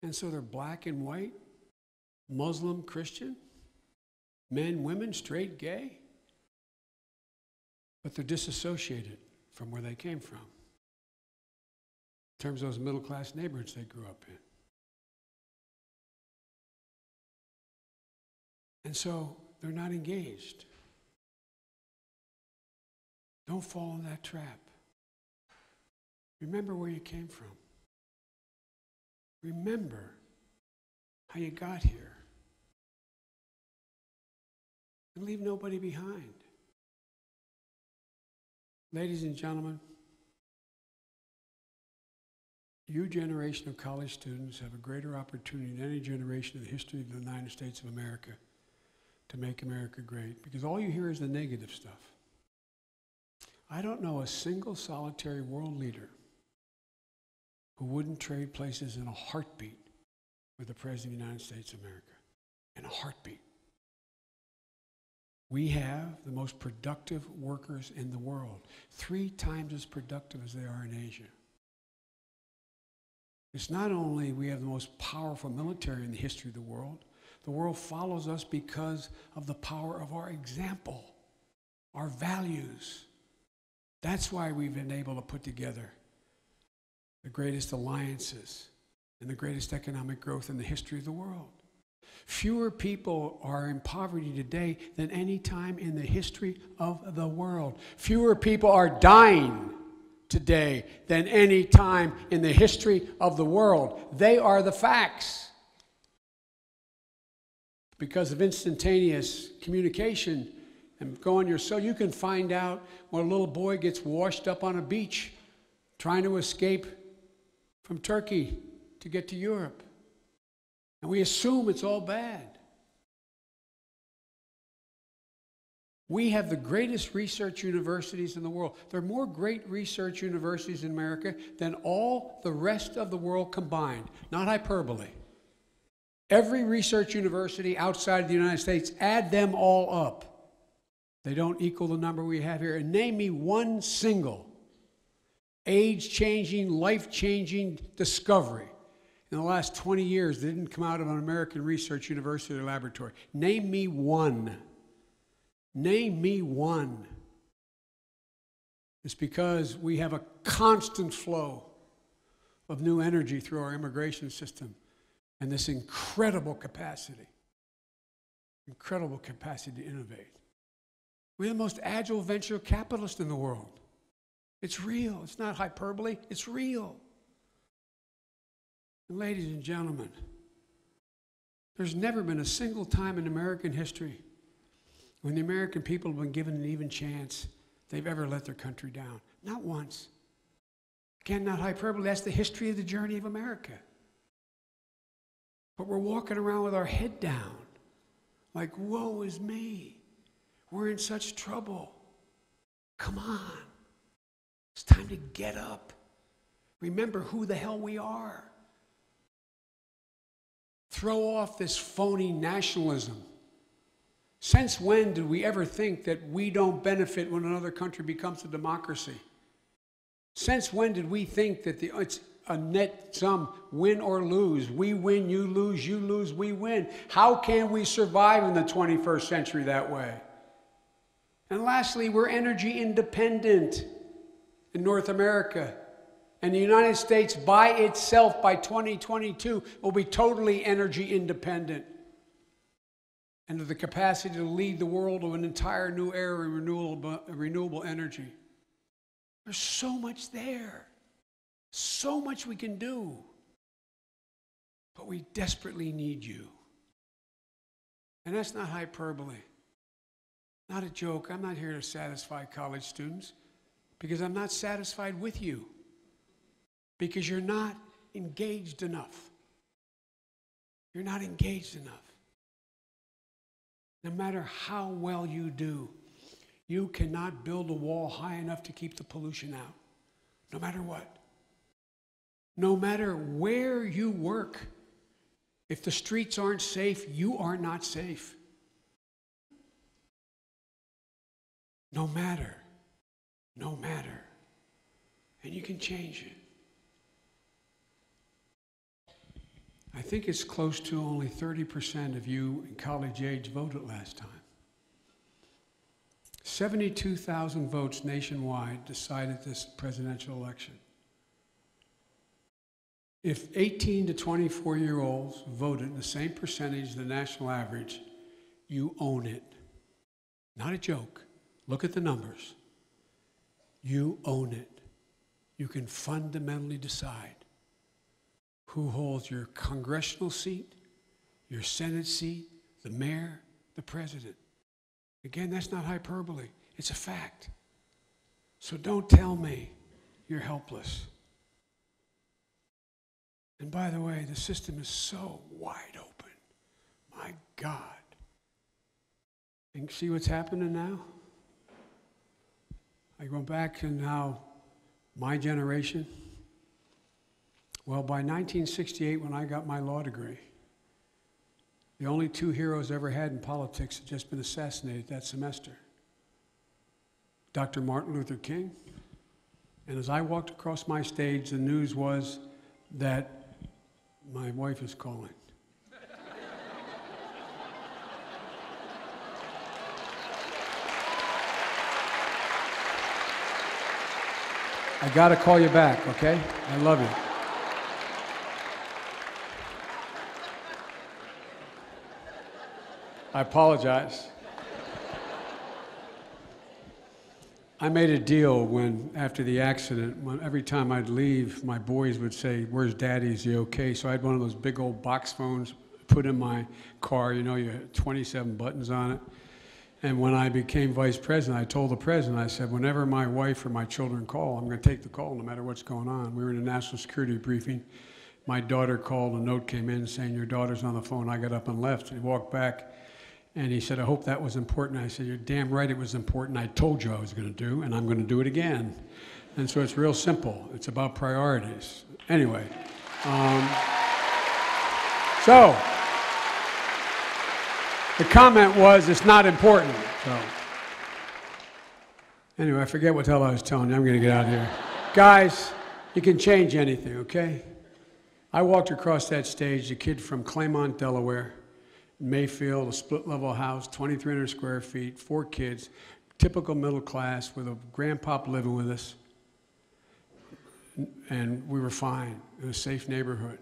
And so they're black and white, Muslim, Christian, men, women, straight, gay. But they're disassociated from where they came from, in terms of those middle-class neighborhoods they grew up in. And so they're not engaged. Don't fall in that trap. Remember where you came from. Remember how you got here. And leave nobody behind. Ladies and gentlemen, your generation of college students have a greater opportunity than any generation in the history of the United States of America to make America great, because all you hear is the negative stuff. I don't know a single solitary world leader who wouldn't trade places in a heartbeat with the President of the United States of America. In a heartbeat. We have the most productive workers in the world, 3 times as productive as they are in Asia. It's not only we have the most powerful military in the history of the world follows us because of the power of our example, our values. That's why we've been able to put together the greatest alliances and the greatest economic growth in the history of the world. Fewer people are in poverty today than any time in the history of the world. Fewer people are dying today than any time in the history of the world. They are the facts. because of instantaneous communication and go on your cell, you can find out when a little boy gets washed up on a beach trying to escape from Turkey to get to Europe. And we assume it's all bad. We have the greatest research universities in the world. There are more great research universities in America than all the rest of the world combined. Not hyperbole. Every research university outside of the United States, add them all up. They don't equal the number we have here. And name me one single age-changing, life-changing discovery in the last 20 years that didn't come out of an American research university or laboratory. Name me one. Name me one. It's because we have a constant flow of new energy through our immigration system and this incredible capacity to innovate. We're the most agile venture capitalist in the world. It's real. It's not hyperbole. It's real. And ladies and gentlemen, there's never been a single time in American history when the American people have been given an even chance they've ever let their country down. Not once. Again, not hyperbole. That's the history of the journey of America. But we're walking around with our head down, like, woe is me. We're in such trouble. Come on. It's time to get up. Remember who the hell we are. Throw off this phony nationalism. Since when did we ever think that we don't benefit when another country becomes a democracy? Since when did we think that it's a net sum, win or lose? We win, you lose, we win. How can we survive in the 21st century that way? And lastly, we're energy independent in North America. And the United States by itself by 2022 will be totally energy independent and have the capacity to lead the world to an entire new era in renewable energy. There's so much there. So much we can do. But we desperately need you. And that's not hyperbole. Not a joke. I'm not here to satisfy college students because I'm not satisfied with you. Because you're not engaged enough. You're not engaged enough. No matter how well you do, you cannot build a wall high enough to keep the pollution out. No matter what. No matter where you work. If the streets aren't safe, you are not safe. No matter. No matter. And you can change it. I think it's close to only 30% of you in college age voted last time. 72,000 votes nationwide decided this presidential election. If 18 to 24-year-olds voted the same percentage as the national average, you own it. Not a joke. Look at the numbers. You own it. You can fundamentally decide who holds your congressional seat, your Senate seat, the mayor, the president. Again, that's not hyperbole. It's a fact. So don't tell me you're helpless. And by the way, the system is so wide open. My God. And see what's happening now? I go back to now my generation. Well, by 1968, when I got my law degree, the only two heroes I ever had in politics had just been assassinated that semester. Dr. Martin Luther King. And as I walked across my stage, the news was that my wife is calling. I got to call you back, okay? I love you. I apologize. I made a deal when, after the accident, every time I'd leave, my boys would say, "Where's Daddy? Is he okay?" So I had one of those big old box phones put in my car. You know, you had 27 buttons on it. And when I became vice president, I told the president, I said, whenever my wife or my children call, I'm going to take the call no matter what's going on. We were in a national security briefing. My daughter called, a note came in saying, your daughter's on the phone. I got up and left. And he walked back, and he said, I hope that was important. I said, you're damn right it was important. I told you I was going to do, and I'm going to do it again. And so it's real simple. It's about priorities. Anyway, so the comment was, it's not important. So anyway, I forget what the hell I was telling you. I'm going to get out of here. Guys, you can change anything, okay? I walked across that stage, a kid from Claymont, Delaware, Mayfield, a split-level house, 2,300 square feet, 4 kids, typical middle class with a grandpop living with us. And we were fine in a safe neighborhood.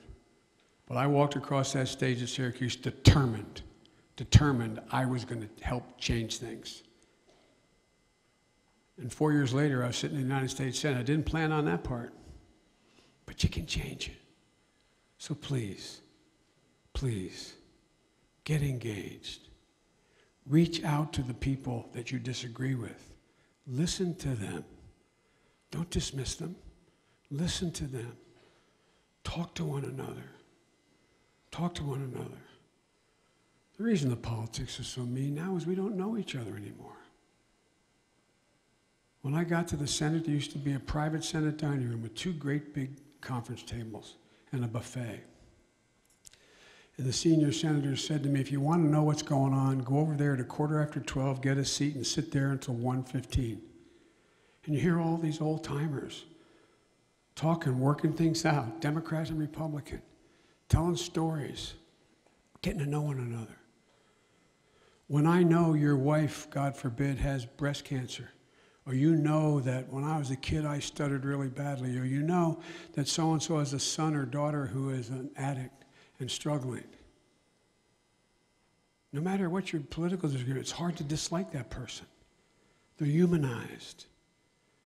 But I walked across that stage at Syracuse determined I was going to help change things. And 4 years later, I was sitting in the United States Senate. I didn't plan on that part, but you can change it. So please, please, get engaged. Reach out to the people that you disagree with. Listen to them. Don't dismiss them. Listen to them. Talk to one another. Talk to one another. The reason the politics are so mean now is we don't know each other anymore. When I got to the Senate, there used to be a private Senate dining room with 2 great big conference tables and a buffet. And the senior senators said to me, if you want to know what's going on, go over there at 12:15, get a seat and sit there until 1:15. And you hear all these old timers talking, working things out, Democrat and Republican, telling stories, getting to know one another. When I know your wife, God forbid, has breast cancer, or you know that when I was a kid I stuttered really badly, or you know that so-and-so has a son or daughter who is an addict and struggling. No matter what your political disagreement, it's hard to dislike that person. They're humanized.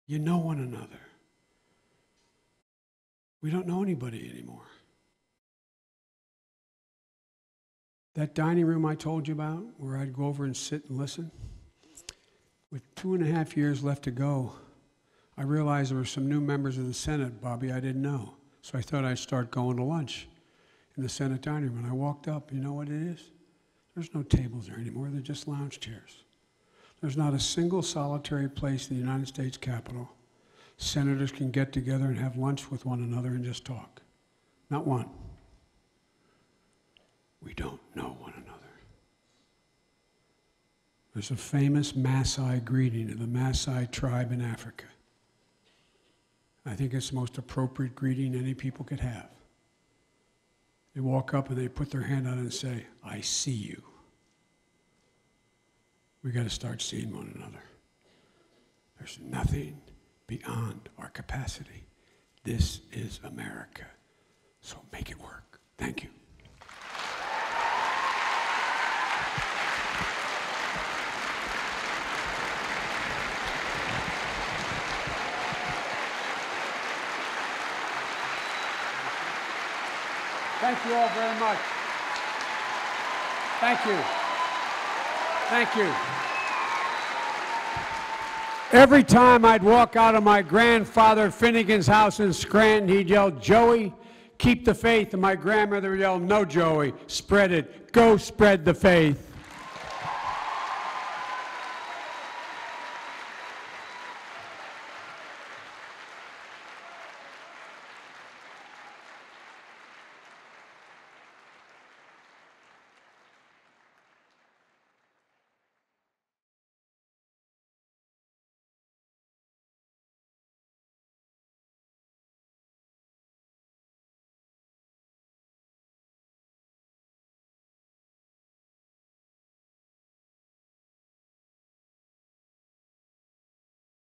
You know one another. We don't know anybody anymore. That dining room I told you about, where I'd go over and sit and listen, with 2.5 years left to go, I realized there were some new members of the Senate, Bobby, I didn't know. So I thought I'd start going to lunch in the Senate dining room. And I walked up, you know what it is? There's no tables there anymore, they're just lounge chairs. There's not a single solitary place in the United States Capitol senators can get together and have lunch with one another and just talk. Not one. We don't know one another. There's a famous Maasai greeting of the Maasai tribe in Africa. I think it's the most appropriate greeting any people could have. They walk up and they put their hand out and say, I see you. We got to start seeing one another. There's nothing beyond our capacity. This is America. So make it work. Thank you. Thank you all very much. Thank you. Thank you. Every time I'd walk out of my grandfather Finnegan's house in Scranton, he'd yell, Joey, keep the faith. And my grandmother would yell, no, Joey, spread it. Go spread the faith.